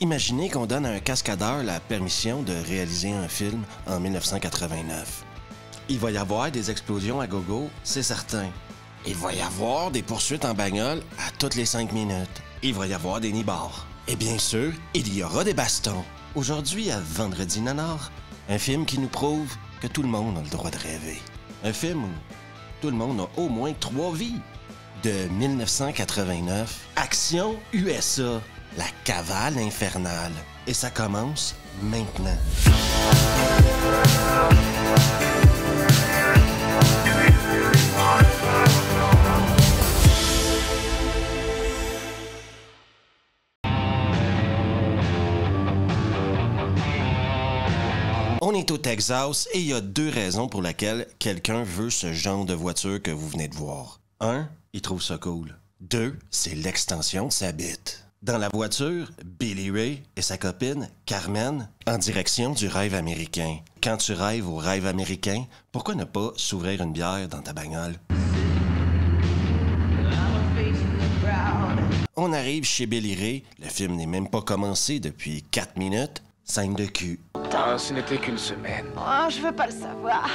Imaginez qu'on donne à un cascadeur la permission de réaliser un film en 1989. Il va y avoir des explosions à gogo, c'est certain. Il va y avoir des poursuites en bagnole à toutes les 5 minutes. Il va y avoir des nibards. Et bien sûr, il y aura des bastons. Aujourd'hui, à Vendredi Nanar, un film qui nous prouve que tout le monde a le droit de rêver. Un film où tout le monde a au moins 3 vies. De 1989, Action USA, la cavale infernale. Et ça commence maintenant. On est au Texas et il y a 2 raisons pour lesquelles quelqu'un veut ce genre de voiture que vous venez de voir. 1, il trouve ça cool. 2, c'est l'extension de sa bite. Dans la voiture, Billy Ray et sa copine, Carmen, en direction du rêve américain. Quand tu rêves au rêve américain, pourquoi ne pas s'ouvrir une bière dans ta bagnole? On arrive chez Billy Ray, le film n'est même pas commencé depuis 4 minutes, scène de cul. Ah, ce n'était qu'une semaine. Oh, je veux pas le savoir.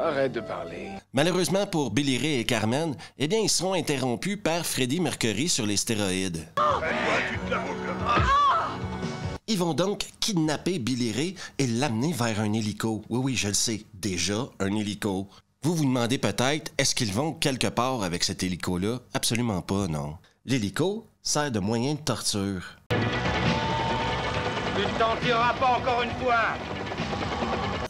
Arrête de parler. Malheureusement pour Billy Ray et Carmen, eh bien, ils seront interrompus par Freddie Mercury sur les stéroïdes. Ils vont donc kidnapper Billy Ray et l'amener vers un hélico. Oui, je le sais, déjà un hélico. Vous vous demandez peut-être, est-ce qu'ils vont quelque part avec cet hélico-là? Absolument pas, non. L'hélico sert de moyen de torture. Tu ne t'en tireras pas encore une fois!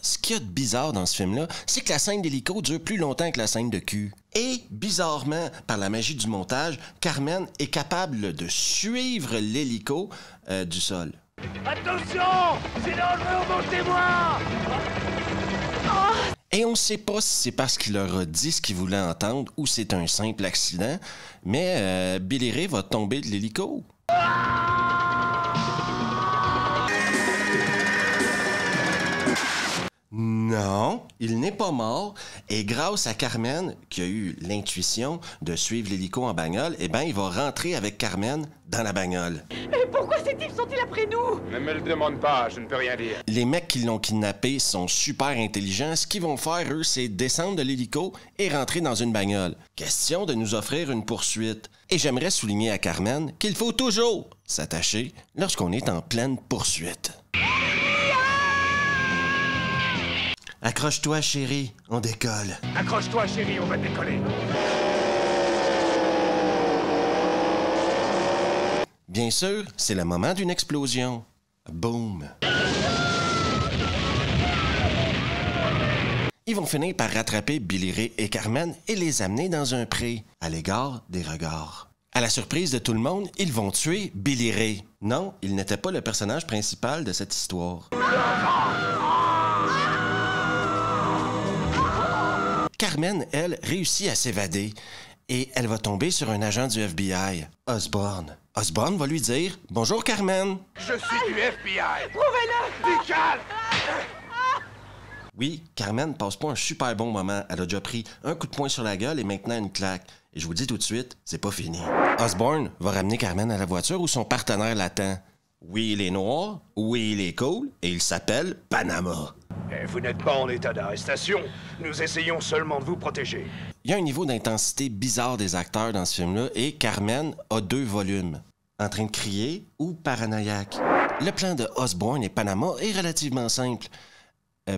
Ce qu'il y a de bizarre dans ce film-là, c'est que la scène d'hélico dure plus longtemps que la scène de cul. Et, bizarrement, par la magie du montage, Carmen est capable de suivre l'hélico du sol. Attention! C'est dangereux, remontez-moi! Et on ne sait pas si c'est parce qu'il leur a dit ce qu'il voulait entendre ou c'est un simple accident, mais Billy Ray va tomber de l'hélico. Non, il n'est pas mort et grâce à Carmen, qui a eu l'intuition de suivre l'hélico en bagnole, eh bien, il va rentrer avec Carmen dans la bagnole. Mais pourquoi ces types sont-ils après nous? Ne me le demande pas, je ne peux rien dire. Les mecs qui l'ont kidnappé sont super intelligents. Ce qu'ils vont faire, eux, c'est descendre de l'hélico et rentrer dans une bagnole. Question de nous offrir une poursuite. Et j'aimerais souligner à Carmen qu'il faut toujours s'attacher lorsqu'on est en pleine poursuite. Accroche-toi, chérie, on décolle. Accroche-toi, chérie, on va décoller. Bien sûr, c'est le moment d'une explosion. Boum. Ils vont finir par rattraper Billy Ray et Carmen et les amener dans un pré, à l'égard des regards. À la surprise de tout le monde, ils vont tuer Billy Ray. Non, il n'était pas le personnage principal de cette histoire. Carmen, elle, réussit à s'évader et elle va tomber sur un agent du FBI, Osborne. Osborne va lui dire « Bonjour, Carmen! » Je suis du FBI! Prouvez-le! Du calme! Oui, Carmen passe pas un super bon moment. Elle a déjà pris un coup de poing sur la gueule et maintenant une claque. Et je vous dis tout de suite, c'est pas fini. Osborne va ramener Carmen à la voiture où son partenaire l'attend. Oui, il est noir, oui, il est cool, et il s'appelle Panama. Vous n'êtes pas en état d'arrestation. Nous essayons seulement de vous protéger. Il y a un niveau d'intensité bizarre des acteurs dans ce film-là et Carmen a 2 volumes. En train de crier ou paranoïaque. Le plan de Osborne et Panama est relativement simple.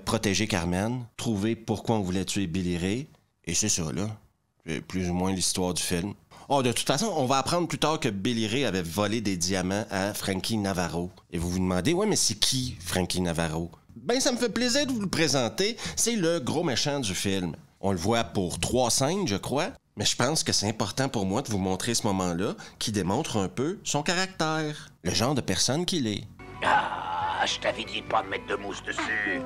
Protéger Carmen, trouver pourquoi on voulait tuer Billy Ray, et c'est ça, là. C'est plus ou moins l'histoire du film. Oh, de toute façon, on va apprendre plus tard que Billy Ray avait volé des diamants à Frankie Navarro. Et vous vous demandez, ouais, mais c'est qui Frankie Navarro? Ben, ça me fait plaisir de vous le présenter. C'est le gros méchant du film. On le voit pour 3 scènes, je crois. Mais je pense que c'est important pour moi de vous montrer ce moment-là qui démontre un peu son caractère. Le genre de personne qu'il est. Ah, je t'avais dit de pas me mettre de mousse dessus.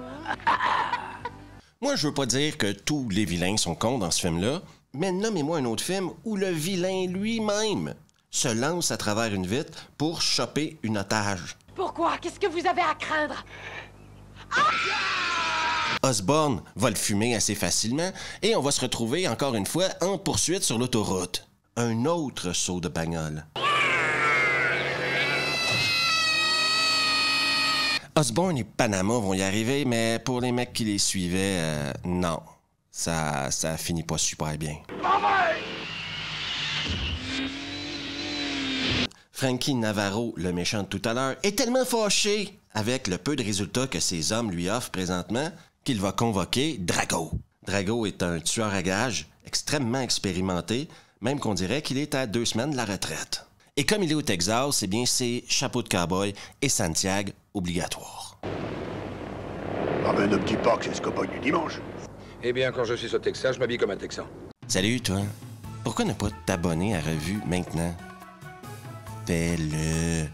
Moi, je veux pas dire que tous les vilains sont cons dans ce film-là, mais nommez-moi un autre film où le vilain lui-même se lance à travers une vitre pour choper une otage. Pourquoi? Qu'est-ce que vous avez à craindre? Osborne va le fumer assez facilement et on va se retrouver encore une fois en poursuite sur l'autoroute. Un autre saut de bagnole. Osborn et Panama vont y arriver, mais pour les mecs qui les suivaient, non. Ça finit pas super bien. Frankie Navarro, le méchant de tout à l'heure, est tellement fâché avec le peu de résultats que ses hommes lui offrent présentement qu'il va convoquer Drago. Drago est un tueur à gages extrêmement expérimenté, même qu'on dirait qu'il est à 2 semaines de la retraite. Et comme il est au Texas, eh bien c'est chapeau de cow-boy et Santiago obligatoire. Ramène un petit parc, c'est ce copain du dimanche. Eh bien, quand je suis au Texas, je m'habille comme un Texan. Salut, toi. Pourquoi ne pas t'abonner à Revue maintenant? Fais-le.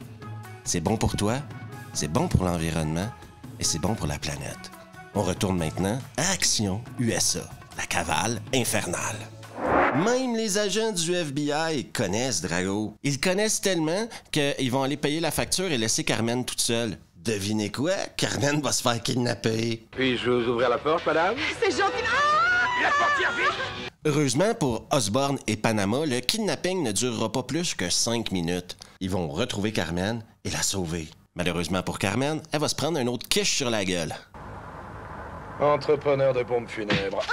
C'est bon pour toi, c'est bon pour l'environnement et c'est bon pour la planète. On retourne maintenant à Action USA, la cavale infernale. Même les agents du FBI connaissent Drago. Ils le connaissent tellement qu'ils vont aller payer la facture et laisser Carmen toute seule. Devinez quoi? Carmen va se faire kidnapper. Puis-je vous ouvrir la porte, madame? C'est gentil. Ah! La portière, vite! Heureusement pour Osborn et Panama, le kidnapping ne durera pas plus que 5 minutes. Ils vont retrouver Carmen et la sauver. Malheureusement pour Carmen, elle va se prendre un autre quiche sur la gueule. Entrepreneur de pompes funèbres.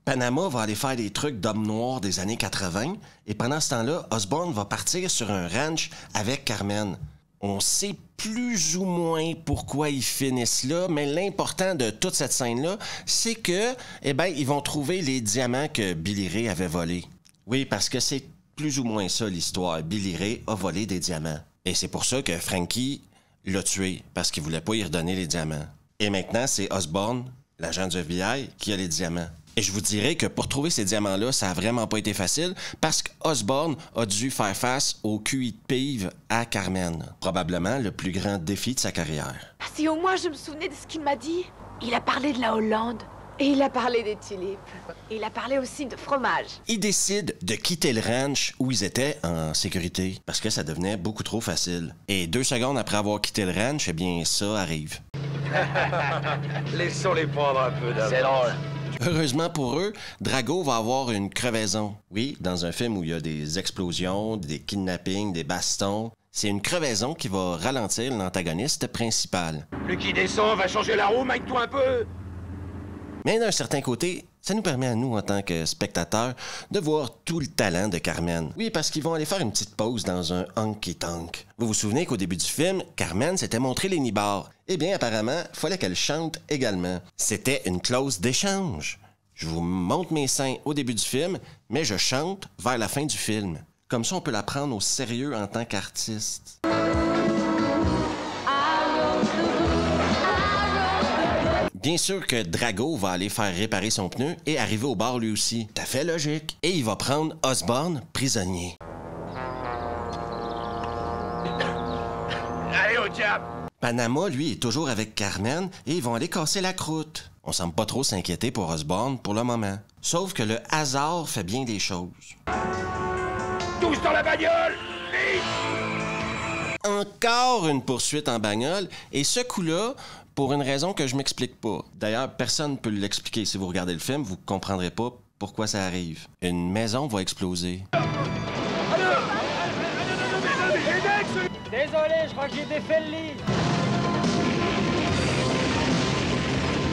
Panama va aller faire des trucs d'homme noir des années 80 et pendant ce temps-là, Osborn va partir sur un ranch avec Carmen. On sait plus ou moins pourquoi ils finissent là, mais l'important de toute cette scène-là, c'est que, eh ben, ils vont trouver les diamants que Billy Ray avait volés. Oui, parce que c'est plus ou moins ça l'histoire. Billy Ray a volé des diamants. Et c'est pour ça que Frankie l'a tué, parce qu'il voulait pas y redonner les diamants. Et maintenant, c'est Osborn, l'agent du FBI, qui a les diamants. Et je vous dirais que pour trouver ces diamants-là, ça a vraiment pas été facile parce qu'Osborn a dû faire face au QI de pive à Carmen. Probablement le plus grand défi de sa carrière. Si au moins je me souvenais de ce qu'il m'a dit. Il a parlé de la Hollande. Et il a parlé des tulipes. Et il a parlé aussi de fromage. Ils décident de quitter le ranch où ils étaient en sécurité parce que ça devenait beaucoup trop facile. Et 2 secondes après avoir quitté le ranch, eh bien ça arrive. Laissons-les prendre un peu d'avance. C'est drôle. Heureusement pour eux, Drago va avoir une crevaison. Oui, dans un film où il y a des explosions, des kidnappings, des bastons, c'est une crevaison qui va ralentir l'antagoniste principal. Plus qui descend va changer la roue, mine-toi un peu! Mais d'un certain côté, ça nous permet à nous, en tant que spectateurs, de voir tout le talent de Carmen. Oui, parce qu'ils vont aller faire une petite pause dans un honky-tonk. Vous vous souvenez qu'au début du film, Carmen s'était montré les nibards. Eh bien, apparemment, il fallait qu'elle chante également. C'était une clause d'échange. Je vous montre mes seins au début du film, mais je chante vers la fin du film. Comme ça, on peut la prendre au sérieux en tant qu'artiste. Bien sûr que Drago va aller faire réparer son pneu et arriver au bar lui aussi. Tout à fait logique. Et il va prendre Osborn prisonnier. Allez au diable! Panama, lui, est toujours avec Carmen et ils vont aller casser la croûte. On semble pas trop s'inquiéter pour Osborn pour le moment. Sauf que le hasard fait bien des choses. Tous dans la bagnole! Vite! Encore une poursuite en bagnole et ce coup-là, pour une raison que je m'explique pas. D'ailleurs, personne ne peut l'expliquer. Si vous regardez le film, vous comprendrez pas pourquoi ça arrive. Une maison va exploser. Désolé, je crois que j'ai défait le lit.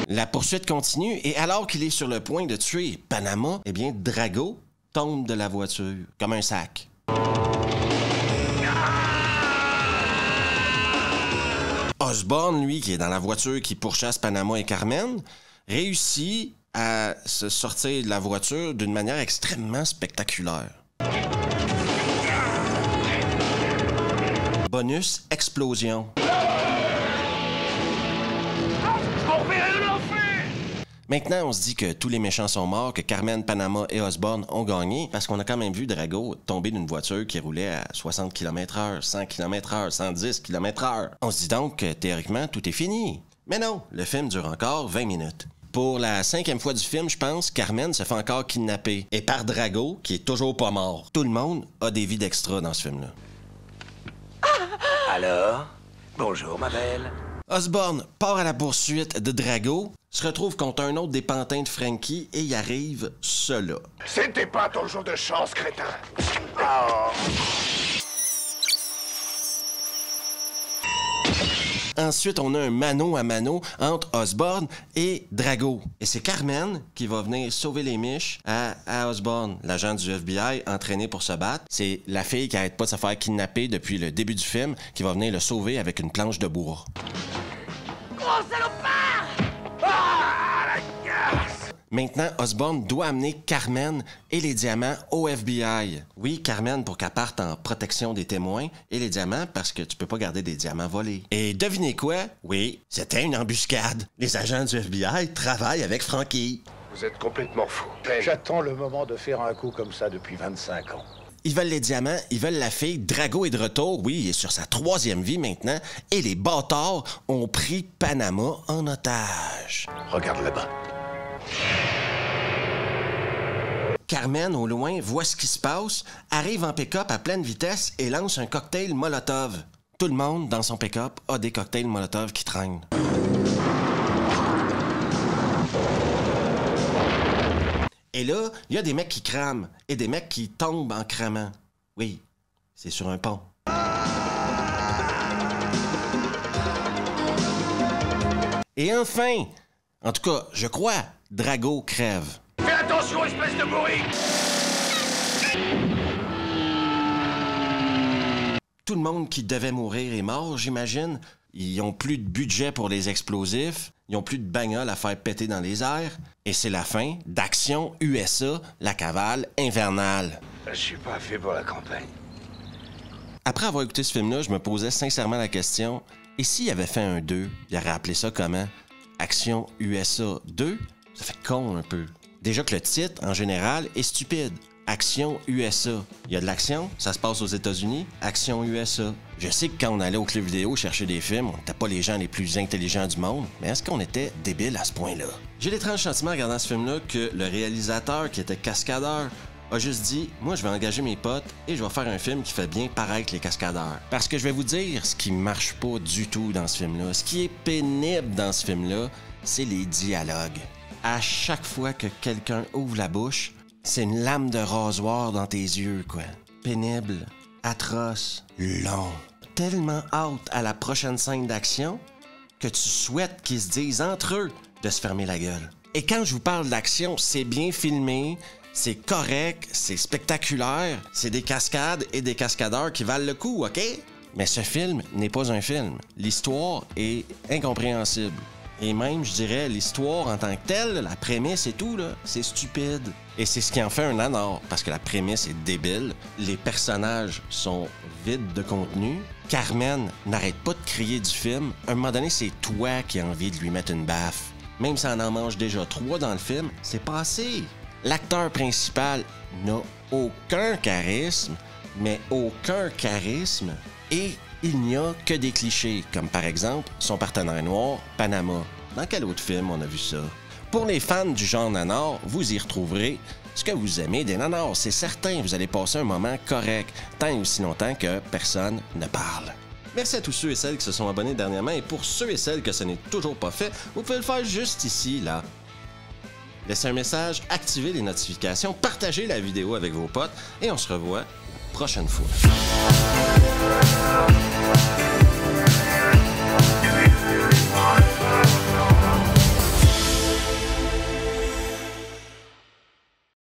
La poursuite continue et alors qu'il est sur le point de tuer Panama, eh bien, Drago tombe de la voiture, comme un sac. Osborn, lui, qui est dans la voiture qui pourchasse Panama et Carmen, réussit à se sortir de la voiture d'une manière extrêmement spectaculaire. Bonus, explosion. Maintenant, on se dit que tous les méchants sont morts, que Carmen, Panama et Osborn ont gagné, parce qu'on a quand même vu Drago tomber d'une voiture qui roulait à 60 km/h, 100 km/h, 110 km/h. On se dit donc que théoriquement, tout est fini. Mais non, le film dure encore 20 minutes. Pour la 5e fois du film, je pense, Carmen se fait encore kidnapper. Et par Drago, qui est toujours pas mort. Tout le monde a des vies d'extra dans ce film-là. Alors? Bonjour, ma belle. Osborn part à la poursuite de Drago, se retrouve contre un autre des pantins de Frankie et y arrive cela. C'était pas ton jour de chance, crétin. Oh. Ensuite, on a un mano à mano entre Osborn et Drago. Et c'est Carmen qui va venir sauver les miches à Osborn, l'agent du FBI entraîné pour se battre. C'est la fille qui arrête pas de se faire kidnapper depuis le début du film qui va venir le sauver avec une planche de bourre. Gros salopard! Ah, la casse! Maintenant, Osborn doit amener Carmen et les diamants au FBI. Oui, Carmen pour qu'elle parte en protection des témoins et les diamants parce que tu peux pas garder des diamants volés. Et devinez quoi? Oui, c'était une embuscade. Les agents du FBI travaillent avec Frankie. Vous êtes complètement fou. J'attends le moment de faire un coup comme ça depuis 25 ans. Ils veulent les diamants, ils veulent la fille. Drago est de retour, oui, il est sur sa 3e vie maintenant. Et les bâtards ont pris Panama en otage. Regarde là-bas. Carmen, au loin, voit ce qui se passe, arrive en pick-up à pleine vitesse et lance un cocktail Molotov. Tout le monde, dans son pick-up, a des cocktails Molotov qui traînent. Et là, il y a des mecs qui crament et des mecs qui tombent en cramant. Oui, c'est sur un pont. Et enfin, en tout cas, je crois, Drago crève. Fais attention, espèce de bourrique! Tout le monde qui devait mourir est mort, j'imagine. Ils ont plus de budget pour les explosifs. Ils ont plus de bagnoles à faire péter dans les airs. Et c'est la fin d'Action USA, la cavale infernale. Je suis pas fait pour la campagne. Après avoir écouté ce film-là, je me posais sincèrement la question, et s'il avait fait un 2, il aurait appelé ça comment? Action USA 2? Ça fait con un peu. Déjà que le titre, en général, est stupide. Action USA. Il y a de l'action, ça se passe aux États-Unis, Action USA. Je sais que quand on allait au club vidéo chercher des films, on n'était pas les gens les plus intelligents du monde, mais est-ce qu'on était débiles à ce point-là? J'ai l'étrange sentiment en regardant ce film-là que le réalisateur, qui était cascadeur, a juste dit « Moi, je vais engager mes potes et je vais faire un film qui fait bien paraître les cascadeurs. » Parce que je vais vous dire ce qui marche pas du tout dans ce film-là. Ce qui est pénible dans ce film-là, c'est les dialogues. À chaque fois que quelqu'un ouvre la bouche, c'est une lame de rasoir dans tes yeux, quoi. Pénible, atroce, long. Tellement hâte à la prochaine scène d'action que tu souhaites qu'ils se disent entre eux de se fermer la gueule. Et quand je vous parle d'action, c'est bien filmé, c'est correct, c'est spectaculaire, c'est des cascades et des cascadeurs qui valent le coup, OK? Mais ce film n'est pas un film. L'histoire est incompréhensible. Et même, je dirais, l'histoire en tant que telle, la prémisse et tout, là, c'est stupide. Et c'est ce qui en fait un nanar, parce que la prémisse est débile, les personnages sont vides de contenu, Carmen n'arrête pas de crier du film, à un moment donné, c'est toi qui as envie de lui mettre une baffe. Même si on en mange déjà 3 dans le film, c'est pas assez. L'acteur principal n'a aucun charisme, mais aucun charisme, et il n'y a que des clichés, comme par exemple son partenaire noir, Panama. Dans quel autre film on a vu ça? Pour les fans du genre nanar, vous y retrouverez ce que vous aimez des nanars. C'est certain, vous allez passer un moment correct, tant et aussi longtemps que personne ne parle. Merci à tous ceux et celles qui se sont abonnés dernièrement, et pour ceux et celles que ce n'est toujours pas fait, vous pouvez le faire juste ici, là. Laissez un message, activez les notifications, partagez la vidéo avec vos potes, et on se revoit la prochaine fois.